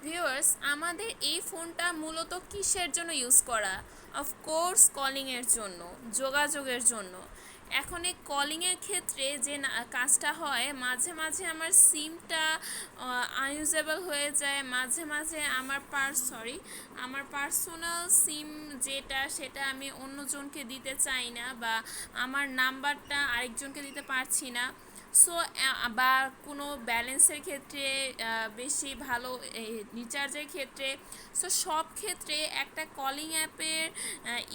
Viewers, আমাদের এই ফোনটা মূলত কিসের জন্য ইউজ করা? অফকোর্স কলিংয়ের জন্য, যোগাযোগের জন্য। এখন এই কলিংয়ের ক্ষেত্রে যে কাজটা হয়, মাঝে মাঝে আমার সিমটা আনইউজেবল হয়ে যায়, মাঝে মাঝে আমার পার্সোনাল সিম যেটা সেটা আমি অন্যজনকে দিতে চাই না, বা আমার নাম্বারটা আরেকজনকে দিতে পারছি না। সো বা কোনো ব্যালেন্সের ক্ষেত্রে, বেশি ভালো রিচার্জের ক্ষেত্রে, সো সব ক্ষেত্রে একটা কলিং অ্যাপের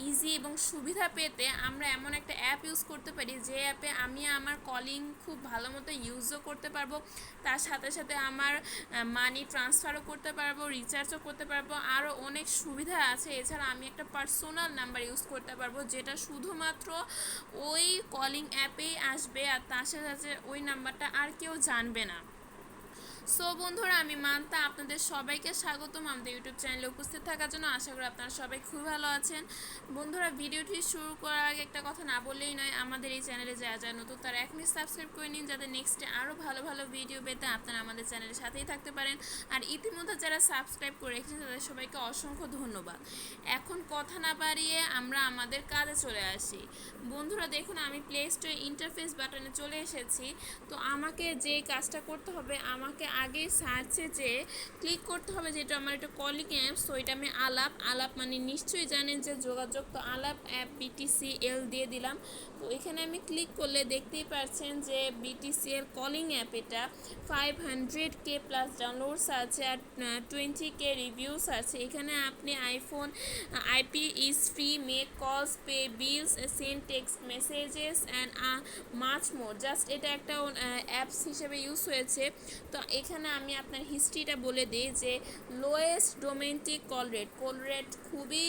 ইজি এবং সুবিধা পেতে আমরা এমন একটা অ্যাপ ইউজ করতে পারি, যে অ্যাপে আমি আমার কলিং খুব ভালো মতো ইউজও করতে পারবো, তার সাথে সাথে আমার মানি ট্রান্সফারও করতে পারবো, রিচার্জও করতে পারবো, আরও অনেক সুবিধা আছে। এছাড়া আমি একটা পার্সোনাল নাম্বার ইউজ করতে পারবো, যেটা শুধুমাত্র ওই কলিং অ্যাপেই আসবে, আর তার সাথে সাথে ওই নাম্বারটা আর কেউ জানবে না। সো বন্ধুরা, আমি মান্তা, আপনাদের সবাইকে স্বাগতম আমাদের ইউটিউব চ্যানেলে উপস্থিত থাকার জন্য। আশা করি আপনারা সবাই খুব ভালো আছেন। বন্ধুরা, ভিডিওটি শুরু করার আগে একটা কথা না বললেই নয়, আমাদের এই চ্যানেলে যারা নতুন তারা এখনই সাবস্ক্রাইব করে নিন, যাতে নেক্সটে আরও ভালো ভালো ভিডিও পেতে আপনারা আমাদের চ্যানেলের সাথেই থাকতে পারেন। আর ইতিমধ্যে যারা সাবস্ক্রাইব করে রেখেছেন তাদের সবাইকে অসংখ্য ধন্যবাদ। এখন কথা না বাড়িয়ে আমরা আমাদের কাজে চলে আসি। বন্ধুরা দেখুন, আমি প্লে স্টোর ইন্টারফেস বাটনে চলে এসেছি। তো আমাকে যে কাজটা করতে হবে, আমাকে আগে সার্চে যে ক্লিক করতে হবে, যেটা আমার একটা কলিং অ্যাপস, তো এটা আমি আলাপ মানে নিশ্চয়ই জানেন যে যোগাযোগ, তো আলাপ অ্যাপ BTCL দিয়ে দিলাম। তো এখানে আমি ক্লিক করলে দেখতেই পাচ্ছেন যে BTCL কলিং অ্যাপ, এটা 500K প্লাস ডাউনলোডস আছে, আর 20K রিভিউস আছে। এখানে আপনি iPhone IP is free, make calls, pay bills, send text messages and much more. Just এটা একটা অ্যাপস হিসেবে ইউজ হয়েছে। তো এখানে আমি আপনার হিস্ট্রিটা বলে দিই, যে লোয়েস্ট ডোমেস্টিক কল রেট খুবই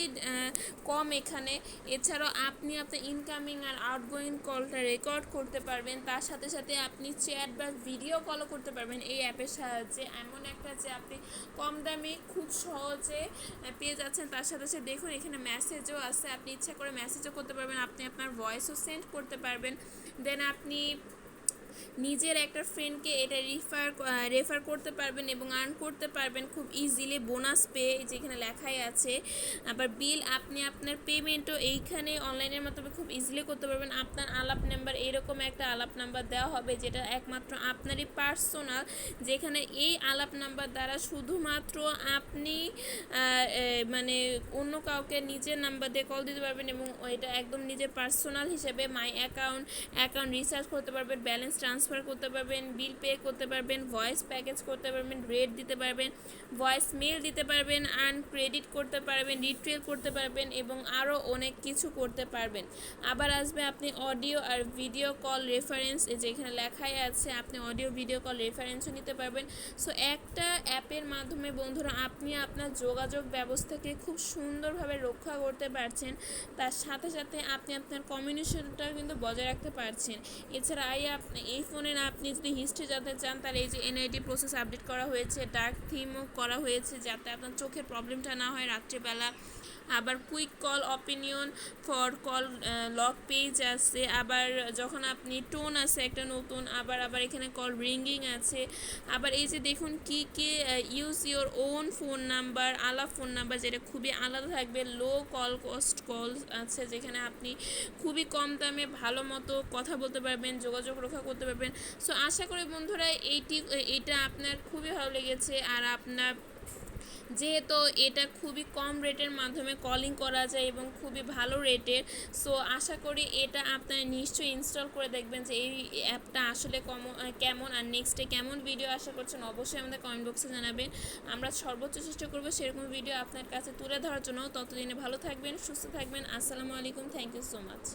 কম এখানে। এছাড়াও আপনি আপনার ইনকামিং আর আউটগোয়িং কলটা রেকর্ড করতে পারবেন, তার সাথে সাথে আপনি চ্যাট বা ভিডিও কলও করতে পারবেন এই অ্যাপের সাহায্যে। এমন একটা যে আপনি কম দামে খুব সহজে পেয়ে যাচ্ছেন। তার সাথে সাথে দেখুন এখানে মেসেজও আছে, আপনি ইচ্ছা করে মেসেজও করতে পারবেন, আপনি আপনার ভয়েসও সেন্ড করতে পারবেন। দেন আপনি নিজের একটা ফ্রেন্ডকে এটা রেফার করতে পারবেন এবং আর্ন করতে পারবেন খুব ইজিলি, বোনাস পেয়ে, যেখানে লেখাই আছে। আবার বিল, আপনি আপনার পেমেন্টও এইখানে অনলাইনের মাধ্যমে খুব ইজিলি করতে পারবেন। আপনার আলাপ নাম্বার, এরকম একটা আলাপ নাম্বার দেওয়া হবে, যেটা একমাত্র আপনারই পার্সোনাল, যেখানে এই আলাপ নাম্বার দ্বারা শুধুমাত্র আপনি মানে অন্য কাউকে নিজের নাম্বার দিয়ে কল দিতে পারবেন, এবং এটা একদম নিজের পার্সোনাল হিসেবে মাই অ্যাকাউন্ট রিচার্জ করতে পারবেন, ব্যালেন্স ট্রান্সফার করতে পারবেন, বিল পে করতে পারবেন, ভয়েস প্যাকেজ করতে পারবেন, রেট দিতে পারবেন, ভয়েস মেল দিতে পারবেন, ক্রেডিট করতে পারবেন, রিট্রেল করতে পারবেন, এবং আরও অনেক কিছু করতে পারবেন। আবার আসবে আপনি অডিও আর ভিডিও কল রেফারেন্স, যেখানে লেখাই আছে, আপনি অডিও ভিডিও কল রেফারেন্সও নিতে পারবেন। সো একটা অ্যাপের মাধ্যমে বন্ধুরা আপনি আপনার যোগাযোগ ব্যবস্থাকে খুব সুন্দরভাবে রক্ষা করতে পারছেন, তার সাথে সাথে আপনি আপনার কমিউনিকেশনটা কিন্তু বজায় রাখতে পারছেন। এছাড়া এই ফোনে আপনি যদি হিস্ট্রি জানতে চান, তাহলে এই যে NID প্রসেস আপডেট করা হয়েছে, ডার্ক থিমও করা হয়েছে, যাতে আপনার চোখের প্রবলেমটা না হয় রাত্রিবেলা। আবার quick call opinion for call lock page আছে, আবার যখন আপনি টোন আছে একটা নতুন, আবার এখানে কল রিঙ্গিং আছে। আবার এই যে দেখুন কি use your own phone number, আলাদা ফোন নাম্বার, যেটা খুবই আলাদা থাকবে। লো কল কস্ট কল আছে, যেখানে আপনি খুবই কম দামে ভালো মতো কথা বলতে পারবেন, যোগাযোগ রক্ষা করতে পারবেন। সো আশা করি বন্ধুরা এইটা আপনার খুবই ভালো লেগেছে, আর আপনার যেহেতু এটা খুবই কম রেটের মাধ্যমে কলিং করা যায় এবং খুবই ভালো রেটের, সো আশা করি এটা আপনারা নিশ্চয়ই ইনস্টল করে দেখবেন যে এই অ্যাপটা আসলে কেমন, আর নেক্সটে কেমন ভিডিও আশা করছেন অবশ্যই আমাদের কমেন্ট বক্সে জানাবেন। আমরা সর্বোচ্চ চেষ্টা করব সেরকম ভিডিও আপনার কাছে তুলে ধরার জন্য। ততদিনে ভালো থাকবেন, সুস্থ থাকবেন। আসসালামু আলাইকুম, থ্যাংক ইউ সো মাচ।